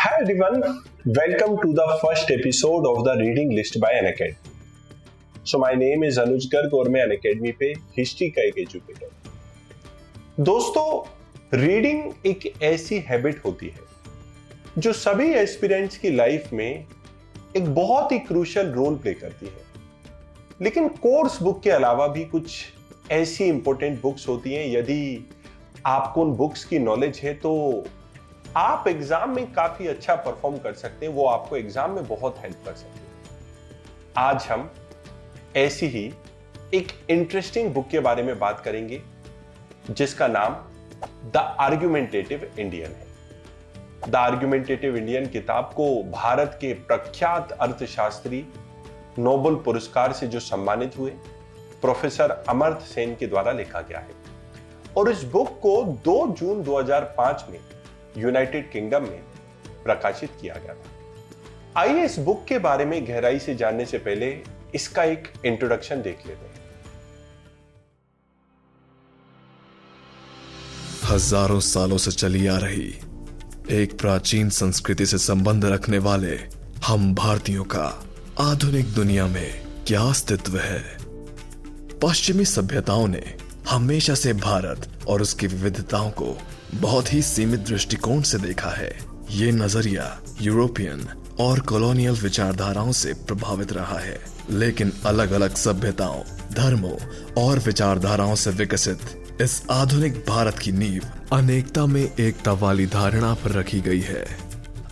Hi everyone, welcome to the first episode of the reading list by Unacademy. So my name is अनुज गर्ग और मैं Unacademy पे history का एक educator. दोस्तों, reading एक ऐसी हैबिट होती है जो सभी एस्पिरेंट्स की लाइफ में एक बहुत ही क्रूशियल रोल प्ले करती है। लेकिन कोर्स बुक के अलावा भी कुछ ऐसी इंपॉर्टेंट बुक्स होती हैं, यदि आपको उन बुक्स की नॉलेज है तो आप एग्जाम में काफी अच्छा परफॉर्म कर सकते हैं, वो आपको एग्जाम में बहुत हेल्प कर सकते हैं। आज हम ऐसी ही एक इंटरेस्टिंग बुक के बारे में बात करेंगे जिसका नाम द आर्गुमेंटेटिव इंडियन है। द आर्गुमेंटेटिव इंडियन किताब को भारत के प्रख्यात अर्थशास्त्री नोबेल पुरस्कार से जो सम्मानित हुए प्रोफेसर अमर्त्य सेन के द्वारा लिखा गया है और इस बुक को 2 जून 2005 में यूनाइटेड किंगडम में प्रकाशित किया गया था। आइए इस बुक के बारे में गहराई से जानने से पहले इसका एक इंट्रोडक्शन देख लेते हैं। हजारों सालों से चली आ रही एक प्राचीन संस्कृति से संबंध रखने वाले हम भारतीयों का आधुनिक दुनिया में क्या अस्तित्व है। पश्चिमी सभ्यताओं ने हमेशा से भारत और उसकी विविधताओं को बहुत ही सीमित दृष्टिकोण से देखा है। ये नजरिया यूरोपियन और कॉलोनियल विचारधाराओं से प्रभावित रहा है, लेकिन अलग अलग सभ्यताओं, धर्मों और विचारधाराओं से विकसित इस आधुनिक भारत की नींव अनेकता में एकता वाली धारणा पर रखी गई है।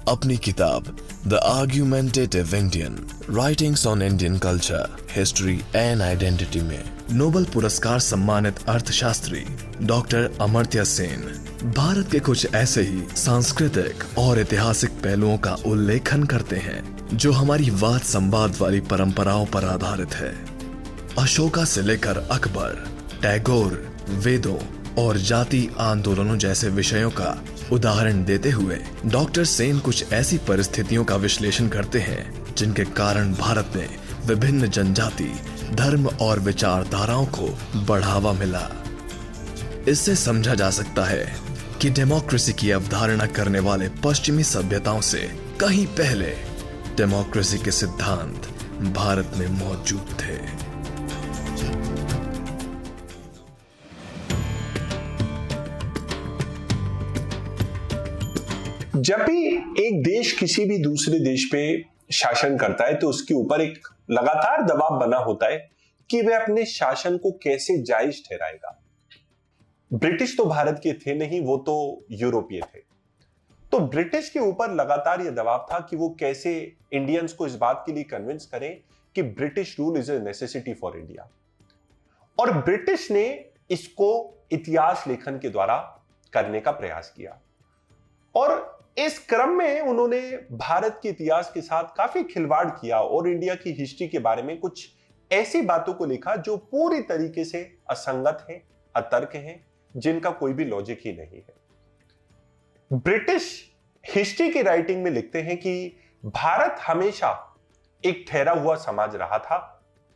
अपनी किताब the argumentative Indian writings on Indian culture, history and identity में नोबेल पुरस्कार सम्मानित अर्थशास्त्री डॉक्टर अमर्त्य सेन भारत के कुछ ऐसे ही सांस्कृतिक और ऐतिहासिक पहलुओं का उल्लेखन करते हैं जो हमारी वाद संवाद वाली परंपराओं पर आधारित है। अशोका से लेकर अकबर, टैगोर, वेदों और जाति आंदोलनों जैसे विषयों का उदाहरण देते हुए डॉक्टर सेन कुछ ऐसी परिस्थितियों का विश्लेषण करते हैं जिनके कारण भारत में विभिन्न जनजाति, धर्म और विचारधाराओं को बढ़ावा मिला। इससे समझा जा सकता है कि डेमोक्रेसी की अवधारणा करने वाले पश्चिमी सभ्यताओं से कहीं पहले डेमोक्रेसी के सिद्धांत भारत में मौजूद थे। जब भी एक देश किसी भी दूसरे देश पे शासन करता है तो उसके ऊपर एक लगातार दबाव बना होता है कि वह अपने शासन को कैसे जायज ठहराएगा। ब्रिटिश तो भारत के थे नहीं, वो तो यूरोपीय थे। तो ब्रिटिश के ऊपर लगातार यह दबाव था कि वो कैसे इंडियंस को इस बात के लिए कन्विंस करें कि British rule is a necessity for India. और ब्रिटिश ने इसको इतिहास लेखन के द्वारा करने का प्रयास किया और इस क्रम में उन्होंने भारत के इतिहास के साथ काफी खिलवाड़ किया और इंडिया की हिस्ट्री के बारे में कुछ ऐसी बातों को लिखा जो पूरी तरीके से असंगत हैं, अतर्क हैं, जिनका कोई भी लॉजिक ही नहीं है। ब्रिटिश हिस्ट्री की राइटिंग में लिखते हैं कि भारत हमेशा एक ठहरा हुआ समाज रहा था,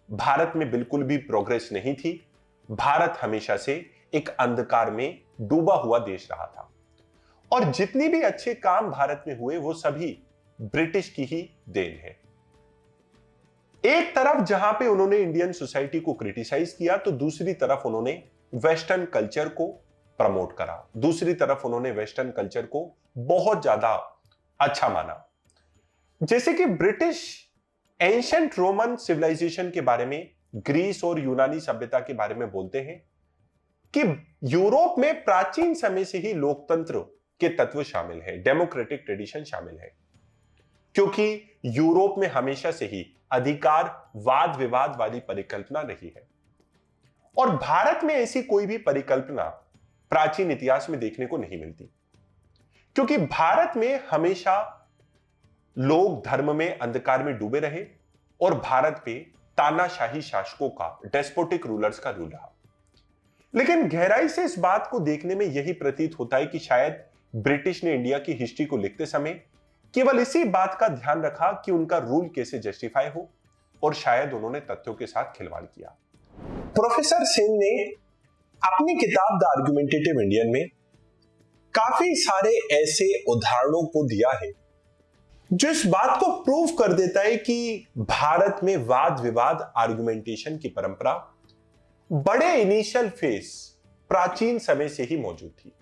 भारत में बिल्कुल भी प्रोग्रेस नहीं थी, भारत हमेशा से एक अंधकार में डूबा हुआ देश रहा था और जितनी भी अच्छे काम भारत में हुए वो सभी ब्रिटिश की ही देन है। एक तरफ जहां पे उन्होंने इंडियन सोसाइटी को क्रिटिसाइज किया तो दूसरी तरफ उन्होंने वेस्टर्न कल्चर को प्रमोट करा, दूसरी तरफ उन्होंने वेस्टर्न कल्चर को बहुत ज्यादा अच्छा माना। जैसे कि ब्रिटिश एंशिएंट रोमन सिविलाइजेशन के बारे में, ग्रीस और यूनानी सभ्यता के बारे में बोलते हैं कि यूरोप में प्राचीन समय से ही लोकतंत्र के तत्व शामिल है, डेमोक्रेटिक ट्रेडिशन शामिल है, क्योंकि यूरोप में हमेशा से ही अधिकार वाद विवाद वाली परिकल्पना रही है और भारत में ऐसी कोई भी परिकल्पना प्राचीन इतिहास में देखने को नहीं मिलती, क्योंकि भारत में हमेशा लोग धर्म में अंधकार में डूबे रहे और भारत पे तानाशाही शासकों का, डेस्पोटिक रूलर्स का रूल रहा। लेकिन गहराई से इस बात को देखने में यही प्रतीत होता है कि शायद ब्रिटिश ने इंडिया की हिस्ट्री को लिखते समय केवल इसी बात का ध्यान रखा कि उनका रूल कैसे जस्टिफाई हो और शायद उन्होंने तथ्यों के साथ खिलवाड़ किया। प्रोफेसर सेन ने अपनी किताब द आर्गुमेंटेटिव इंडियन में काफी सारे ऐसे उदाहरणों को दिया है जो इस बात को प्रूव कर देता है कि भारत में वाद विवाद आर्गुमेंटेशन की परंपरा बड़े इनिशियल फेज प्राचीन समय से ही मौजूद थी।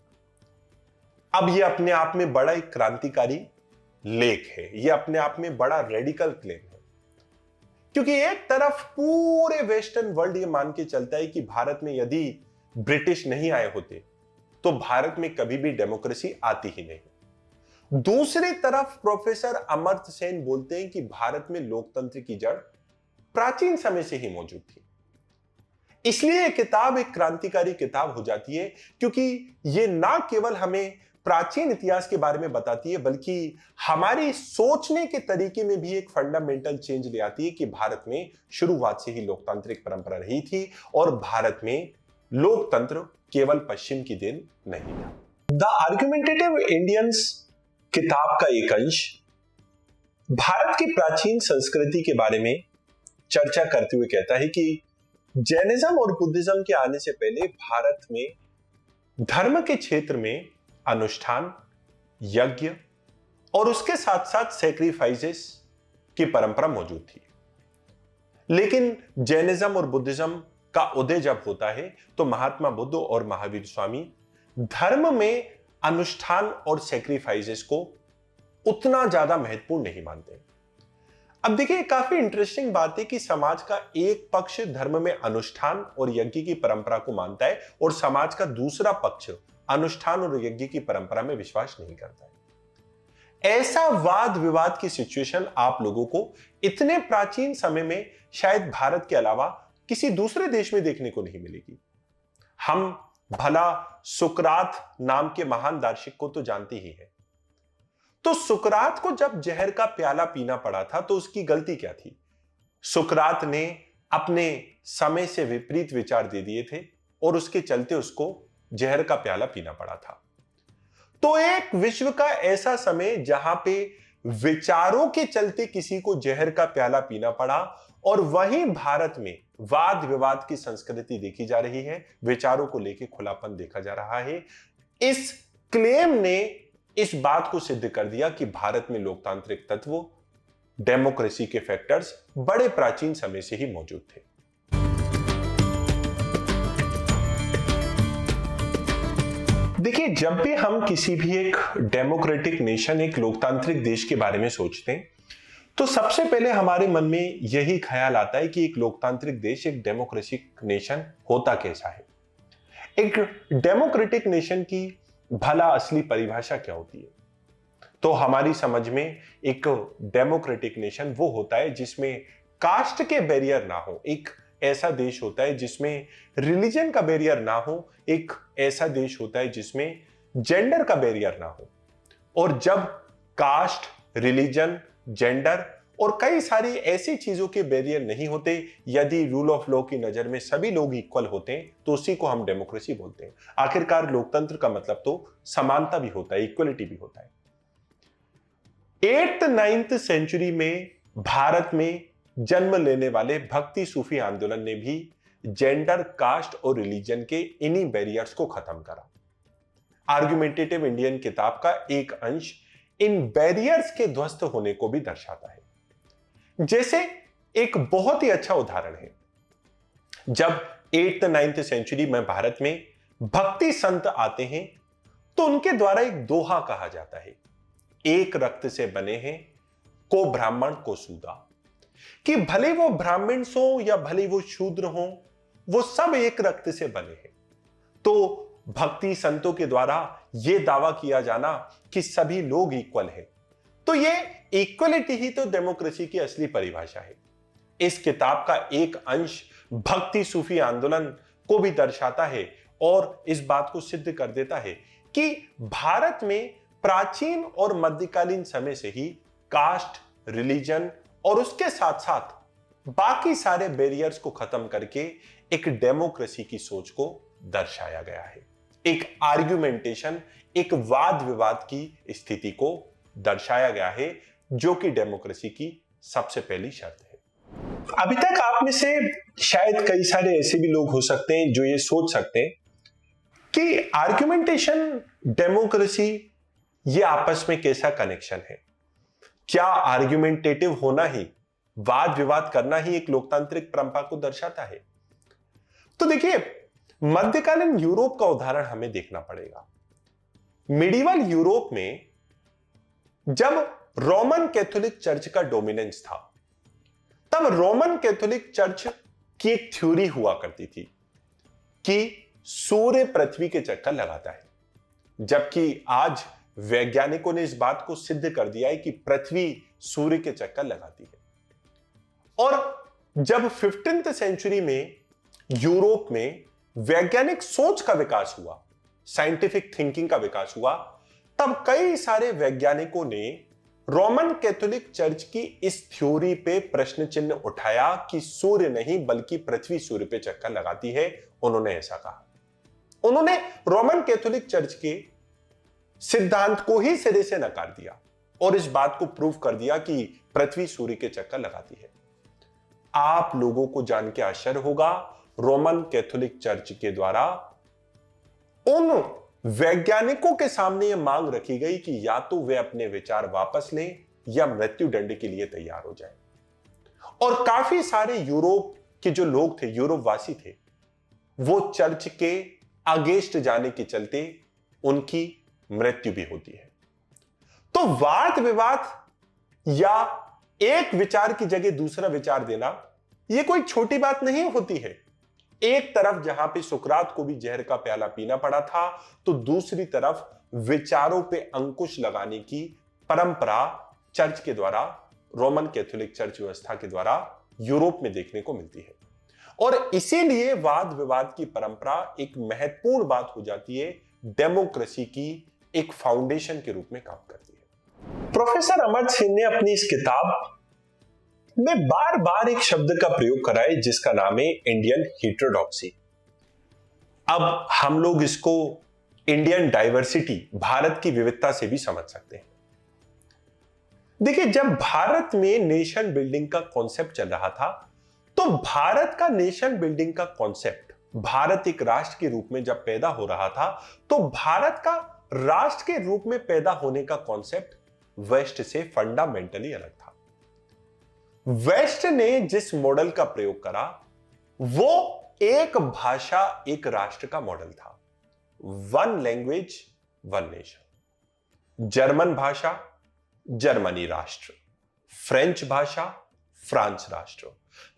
अब यह अपने आप में बड़ा एक क्रांतिकारी लेख है, यह अपने आप में बड़ा रेडिकल क्लेम है, क्योंकि एक तरफ पूरे वेस्टर्न वर्ल्ड यह मान के चलता है कि भारत में यदि ब्रिटिश नहीं आए होते तो भारत में कभी भी डेमोक्रेसी आती ही नहीं। दूसरी तरफ प्रोफेसर अमर्त्य सेन बोलते हैं कि भारत में लोकतंत्र की जड़ प्राचीन समय से ही मौजूद थी। इसलिए यह किताब एक क्रांतिकारी किताब हो जाती है, क्योंकि यह ना केवल हमें प्राचीन इतिहास के बारे में बताती है बल्कि हमारी सोचने के तरीके में भी एक फंडामेंटल चेंज ले आती है कि भारत में शुरुआत से ही लोकतांत्रिक परंपरा रही थी और भारत में लोकतंत्र केवल पश्चिम की देन नहीं था। द आर्गुमेंटेटिव इंडियंस किताब का एक अंश भारत की प्राचीन संस्कृति के बारे में चर्चा करते हुए कहता है कि जैनिज्म और बुद्धिज्म के आने से पहले भारत में धर्म के क्षेत्र में अनुष्ठान, यज्ञ और उसके साथ साथ सैक्रिफाइसेस की परंपरा मौजूद थी। लेकिन जैनिज्म और बुद्धिज्म का उदय जब होता है तो महात्मा बुद्ध और महावीर स्वामी धर्म में अनुष्ठान और सैक्रिफाइसेस को उतना ज्यादा महत्वपूर्ण नहीं मानते। अब देखिए, काफी इंटरेस्टिंग बात है कि समाज का एक पक्ष धर्म में अनुष्ठान और यज्ञ की परंपरा को मानता है और समाज का दूसरा पक्ष अनुष्ठान और यज्ञ की परंपरा में विश्वास नहीं करता है। ऐसा वाद विवाद की सिचुएशन आप लोगों को इतने प्राचीन समय में शायद भारत के अलावा किसी दूसरे देश में देखने को नहीं मिलेगी। हम भला सुकरात नाम के महान दार्शनिक को तो जानते ही हैं। तो सुकरात को जब जहर का प्याला पीना पड़ा था तो उसकी गलती क्या थी? सुकरात ने अपने समय से विपरीत विचार दे दिए थे और उसके चलते उसको जहर का प्याला पीना पड़ा था। तो एक विश्व का ऐसा समय जहां पे विचारों के चलते किसी को जहर का प्याला पीना पड़ा और वहीं भारत में वाद विवाद की संस्कृति देखी जा रही है, विचारों को लेकर खुलापन देखा जा रहा है। इस क्लेम ने इस बात को सिद्ध कर दिया कि भारत में लोकतांत्रिक तत्व, डेमोक्रेसी के फैक्टर्स बड़े प्राचीन समय से ही मौजूद थे। देखिए, जब भी हम किसी भी एक डेमोक्रेटिक नेशन, एक लोकतांत्रिक देश के बारे में सोचते हैं तो सबसे पहले हमारे मन में यही ख्याल आता है कि एक लोकतांत्रिक देश, एक डेमोक्रेटिक नेशन होता कैसा है। एक डेमोक्रेटिक नेशन की भला असली परिभाषा क्या होती है? तो हमारी समझ में एक डेमोक्रेटिक नेशन वो होता है जिसमें कास्ट के बैरियर ना हो, एक ऐसा देश होता है जिसमें रिलीजन का बैरियर ना हो, एक ऐसा देश होता है जिसमें जेंडर का बैरियर ना हो। और जब कास्ट, रिलीजन, जेंडर और कई सारी ऐसी चीजों के बैरियर नहीं होते, यदि रूल ऑफ लॉ की नजर में सभी लोग इक्वल होते हैं तो उसी को हम डेमोक्रेसी बोलते हैं। आखिरकार लोकतंत्र का मतलब तो समानता भी होता है, इक्वलिटी भी होता है। 8th 9th सेंचुरी में भारत में जन्म लेने वाले भक्ति सूफी आंदोलन ने भी जेंडर, कास्ट और रिलीजन के इन्हीं बैरियर्स को खत्म करा। आर्गुमेंटेटिव इंडियन किताब का एक अंश इन बैरियर्स के ध्वस्त होने को भी दर्शाता है। जैसे एक बहुत ही अच्छा उदाहरण है, जब 8th 9th सेंचुरी में भारत में भक्ति संत आते हैं तो उनके द्वारा एक दोहा कहा जाता है, एक रक्त से बने हैं को ब्राह्मण को शूद्र, कि भले वो ब्राह्मण हो या भले वो शूद्र हो, वो सब एक रक्त से बने हैं। तो भक्ति संतों के द्वारा यह दावा किया जाना कि सभी लोग इक्वल हैं, तो ये इक्वलिटी ही तो डेमोक्रेसी की असली परिभाषा है। इस किताब का एक अंश भक्ति सूफी आंदोलन को भी दर्शाता है और इस बात को सिद्ध कर देता है कि भारत में प्राचीन और मध्यकालीन समय से ही कास्ट, रिलीजन और उसके साथ साथ बाकी सारे बैरियर्स को खत्म करके एक डेमोक्रेसी की सोच को दर्शाया गया है। एक आर्गुमेंटेशन, एक वाद विवाद की स्थिति को दर्शाया गया है, जो कि डेमोक्रेसी की सबसे पहली शर्त है। अभी तक आप में से शायद कई सारे ऐसे भी लोग हो सकते हैं जो ये सोच सकते हैं कि आर्गुमेंटेशन, डेमोक्रेसी, ये आपस में कैसा कनेक्शन है। क्या आर्ग्यूमेंटेटिव होना ही, वाद विवाद करना ही एक लोकतांत्रिक परंपरा को दर्शाता है? तो देखिए, मध्यकालीन यूरोप का उदाहरण हमें देखना पड़ेगा। मिडिवल यूरोप में जब रोमन कैथोलिक चर्च का डोमिनेंस था, तब रोमन कैथोलिक चर्च की एक थ्योरी हुआ करती थी कि सूर्य पृथ्वी के चक्कर लगाता है, जबकि आज वैज्ञानिकों ने इस बात को सिद्ध कर दिया है कि पृथ्वी सूर्य के चक्कर लगाती है। और जब 15th सेंचुरी में यूरोप में वैज्ञानिक सोच का विकास हुआ, साइंटिफिक थिंकिंग का विकास हुआ, तब कई सारे वैज्ञानिकों ने रोमन कैथोलिक चर्च की इस थ्योरी पे प्रश्न चिन्ह उठाया कि सूर्य नहीं बल्कि पृथ्वी सूर्य पे चक्कर लगाती है। उन्होंने ऐसा कहा। उन्होंने रोमन कैथोलिक चर्च के सिद्धांत को ही सिरे से नकार दिया और इस बात को प्रूव कर दिया कि पृथ्वी सूर्य के चक्कर लगाती है। आप लोगों को जान के आश्चर्य होगा, रोमन कैथोलिक चर्च के द्वारा उन वैज्ञानिकों के सामने यह मांग रखी गई कि या तो वे अपने विचार वापस लें या मृत्यु दंड के लिए तैयार हो जाएं। और काफी सारे यूरोप के जो लोग थे, यूरोप वासी थे, वो चर्च के अगेंस्ट जाने के चलते उनकी मृत्यु भी होती है। तो वाद विवाद या एक विचार की जगह दूसरा विचार देना यह कोई छोटी बात नहीं होती है। एक तरफ जहां पे सुकरात को भी जहर का प्याला पीना पड़ा था, तो दूसरी तरफ विचारों पे अंकुश लगाने की परंपरा चर्च के द्वारा, रोमन कैथोलिक चर्च व्यवस्था के द्वारा यूरोप में देखने को मिलती है। और इसीलिए वाद विवाद की परंपरा एक महत्वपूर्ण बात हो जाती है, डेमोक्रेसी की एक फाउंडेशन के रूप में काम करती है। प्रोफेसर अमर्त्य सेन ने अपनी इस किताब में बार बार एक शब्द का प्रयोग करा है जिसका नाम है इंडियन हेटेरोडॉक्सी। अब हम लोग इसको इंडियन डाइवर्सिटी, भारत की विविधता से भी समझ सकते हैं। देखिए, जब भारत में नेशन बिल्डिंग का कॉन्सेप्ट चल रहा था, तो भारत का नेशन बिल्डिंग का कॉन्सेप्ट, भारत एक राष्ट्र के रूप में जब पैदा हो रहा था, तो भारत का राष्ट्र के रूप में पैदा होने का कॉन्सेप्ट वेस्ट से फंडामेंटली अलग था। वेस्ट ने जिस मॉडल का प्रयोग करा वो एक भाषा एक राष्ट्र का मॉडल था। One language one nation. German भाषा जर्मनी राष्ट्र, फ्रेंच भाषा फ्रांस राष्ट्र।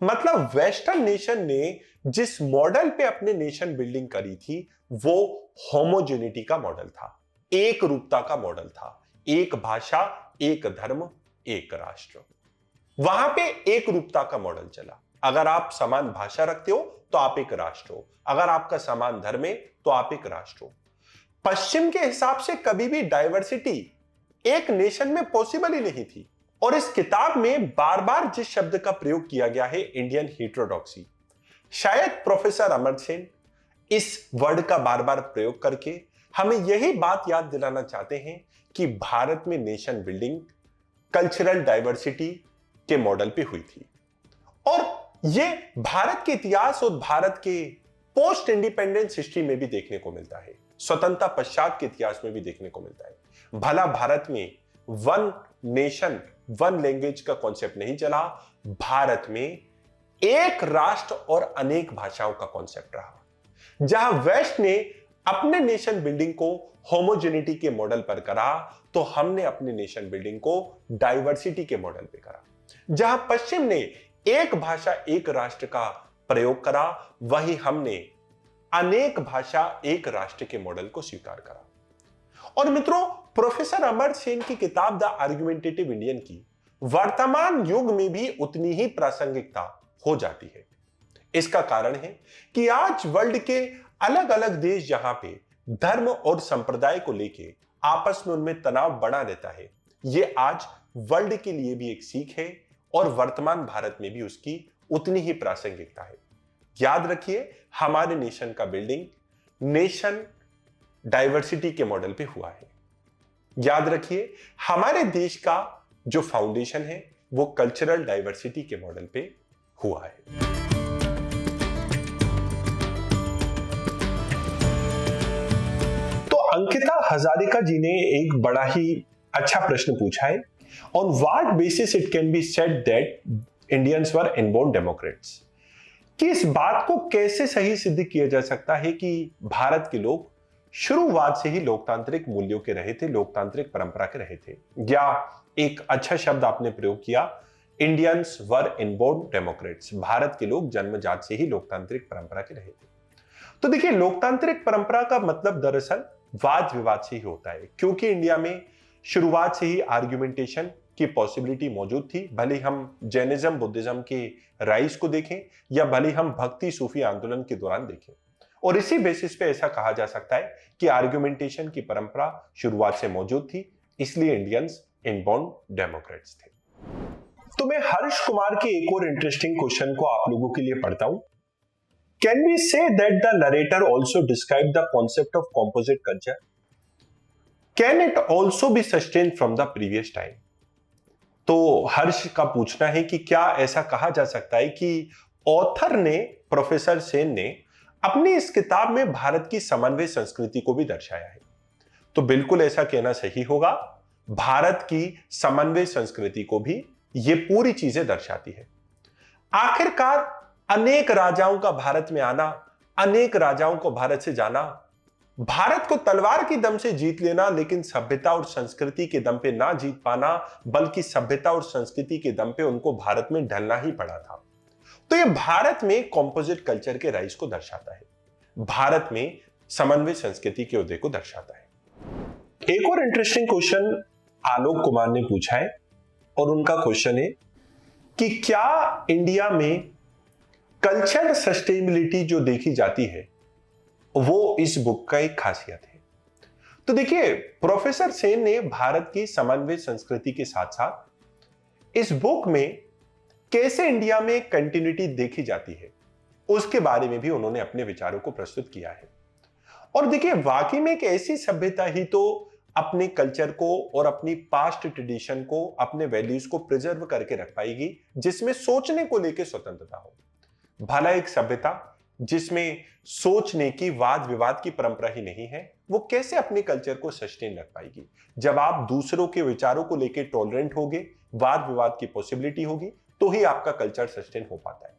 मतलब वेस्टर्न नेशन ने जिस मॉडल पे अपने नेशन बिल्डिंग करी थी वो होमोजेनिटी का मॉडल था, एक रूपता का मॉडल था। एक भाषा, एक धर्म, एक राष्ट्र। वहां पे एक रूपता का मॉडल चला। अगर आप समान भाषा रखते हो तो आप एक राष्ट्र हो, अगर आपका समान धर्म है तो आप एक राष्ट्र हो। पश्चिम के हिसाब से कभी भी डाइवर्सिटी एक नेशन में पॉसिबल ही नहीं थी। और इस किताब में बार बार जिस शब्द का प्रयोग किया गया है, इंडियन हेटेरोडॉक्सी, शायद प्रोफेसर अमर्त्य सेन इस वर्ड का बार बार प्रयोग करके हमें यही बात याद दिलाना चाहते हैं कि भारत में नेशन बिल्डिंग कल्चरल डाइवर्सिटी के मॉडल पे हुई थी। और यह भारत के इतिहास और भारत के पोस्ट इंडिपेंडेंस हिस्ट्री में भी देखने को मिलता है, स्वतंत्रता पश्चात के इतिहास में भी देखने को मिलता है। भला भारत में वन नेशन वन लैंग्वेज का कॉन्सेप्ट नहीं चला, भारत में एक राष्ट्र और अनेक भाषाओं का कॉन्सेप्ट रहा। जहां वेस्ट ने अपने नेशन बिल्डिंग को होमोजेनिटी के मॉडल पर करा, तो हमने अपने नेशन बिल्डिंग को डाइवर्सिटी के मॉडल पे करा। जहां पश्चिम ने एक भाषा एक राष्ट्र का प्रयोग करा, वही हमने अनेक भाषा एक राष्ट्र के मॉडल को स्वीकार करा। और मित्रों, प्रोफेसर अमर्त्य सेन की किताब द आर्गुमेंटेटिव इंडियन की वर्तमान युग में भी उतनी ही प्रासंगिकता हो जाती है। इसका कारण है कि आज वर्ल्ड के अलग अलग देश जहां पे धर्म और संप्रदाय को लेके आपस में उनमें तनाव बढ़ा रहता है, ये आज वर्ल्ड के लिए भी एक सीख है और वर्तमान भारत में भी उसकी उतनी ही प्रासंगिकता है। याद रखिए, हमारे नेशन का बिल्डिंग नेशन डाइवर्सिटी के मॉडल पे हुआ है। याद रखिए, हमारे देश का जो फाउंडेशन है वो कल्चरल डाइवर्सिटी के मॉडल पे हुआ है। तो अंकिता हजारिका जी ने एक बड़ा ही अच्छा प्रश्न पूछा है On what basis it can be said that Indians were inborn democrats? कि इस बात को कैसे सही सिद्ध किया जा सकता है कि भारत के लोग शुरुआत से ही लोकतांत्रिक मूल्यों के रहे थे, लोकतांत्रिक परंपरा के रहे थे? या एक अच्छा शब्द आपने प्रयोग किया, Indians were inborn Democrats, Bharat के लोग जन्मजात से ही लोकतांत्रिक परंपरा के रहे थे। तो देखिए, लोकतांत्रिक परंपरा का मतलब दरअसल वाद विवाद से ही होता है, क्योंकि इंडिया में शुरुआत से ही आर्ग्यूमेंटेशन की पॉसिबिलिटी मौजूद थी। भले हम जैनिज्म बुद्धिज्म के राइज को देखें या भले हम भक्ति सूफी आंदोलन के दौरान देखें, और इसी बेसिस पे ऐसा कहा जा सकता है कि आर्ग्यूमेंटेशन की परंपरा शुरुआत से मौजूद थी, इसलिए इंडियंस इनबॉर्न डेमोक्रेट्स थे। तो मैं हर्ष कुमार के एक और इंटरेस्टिंग क्वेश्चन को आप लोगों के लिए पढ़ता हूं। Can we say that the narrator also describe the concept of composite culture? Can it also be sustain from the previous time? तो हर्ष का पूछना है कि क्या ऐसा कहा जा सकता है कि ऑथर ने, प्रोफेसर सेन ने अपनी इस किताब में भारत की समन्वय संस्कृति को भी दर्शाया है? तो बिल्कुल ऐसा कहना सही होगा। भारत की समन्वय संस्कृति को भी ये पूरी चीजें दर्शाती है। आखिरकार अनेक राजाओं का भारत में आना, अनेक राजाओं को भारत से जाना, भारत को तलवार की दम से जीत लेना, लेकिन सभ्यता और संस्कृति के दम पे ना जीत पाना, बल्कि सभ्यता और संस्कृति के दम पे उनको भारत में ढलना ही पड़ा था। तो ये भारत में कॉम्पोजिट कल्चर के राइज को दर्शाता है, भारत में समन्वय संस्कृति के उदय को दर्शाता है। एक और इंटरेस्टिंग क्वेश्चन आलोक कुमार ने पूछा है, और उनका क्वेश्चन है कि क्या इंडिया में कल्चर सस्टेनेबिलिटी जो देखी जाती है वो इस बुक का एक खासियत है? तो देखिए, प्रोफेसर सेन ने भारत की समन्वय संस्कृति के साथ साथ इस बुक में कैसे इंडिया में कंटिन्यूटी देखी जाती है उसके बारे में भी उन्होंने अपने विचारों को प्रस्तुत किया है। और देखिए, वाकई में एक ऐसी सभ्यता ही तो अपने कल्चर को और अपनी पास्ट ट्रेडिशन को, अपने वैल्यूज को प्रिजर्व करके रख पाएगी जिसमें सोचने को लेकर स्वतंत्रता हो। भला एक सभ्यता जिसमें सोचने की, वाद विवाद की परंपरा ही नहीं है, वो कैसे अपने कल्चर को सस्टेन रख पाएगी? जब आप दूसरों के विचारों को लेकर टॉलरेंट होगे, वाद विवाद की पॉसिबिलिटी होगी, तो ही आपका कल्चर सस्टेन हो पाता है।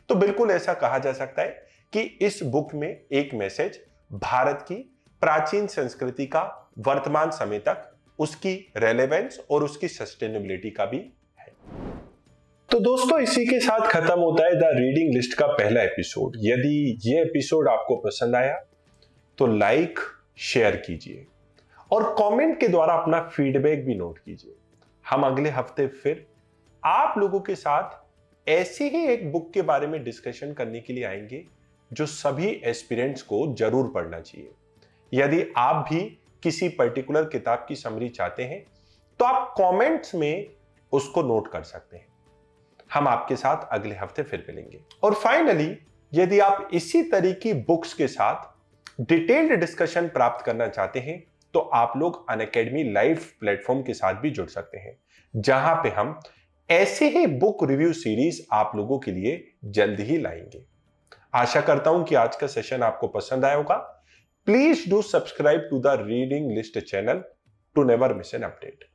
तो बिल्कुल ऐसा कहा जा सकता है कि इस बुक में एक मैसेज भारत की प्राचीन संस्कृति का वर्तमान समय तक उसकी रेलेवेंस और उसकी सस्टेनेबिलिटी का भी है। तो दोस्तों, इसी के साथ खत्म होता है द रीडिंग लिस्ट का पहला एपिसोड। यदि ये एपिसोड आपको पसंद आया तो लाइक, शेयर कीजिए और कमेंट के द्वारा अपना फीडबैक भी नोट कीजिए। हम अगले हफ्ते फिर आप लोगों के साथ ऐसी ही एक बुक के बारे में डिस्कशन करने के लिए आएंगे जो सभी एस्पिरेंट्स को जरूर पढ़ना चाहिए। यदि आप भी किसी पर्टिकुलर किताब की समरी चाहते हैं तो आप कमेंट्स में उसको नोट कर सकते हैं। हम आपके साथ अगले हफ्ते फिर मिलेंगे। और फाइनली, यदि आप इसी तरह की बुक्स के साथ डिटेल्ड डिस्कशन प्राप्त करना चाहते हैं तो आप लोग अनअकैडमी लाइव प्लेटफॉर्म के साथ भी जुड़ सकते हैं, जहां पे हम ऐसे ही बुक रिव्यू सीरीज आप लोगों के लिए जल्द ही लाएंगे। आशा करता हूं कि आज का सेशन आपको पसंद आया होगा। Please do subscribe to the reading list channel to never miss an update.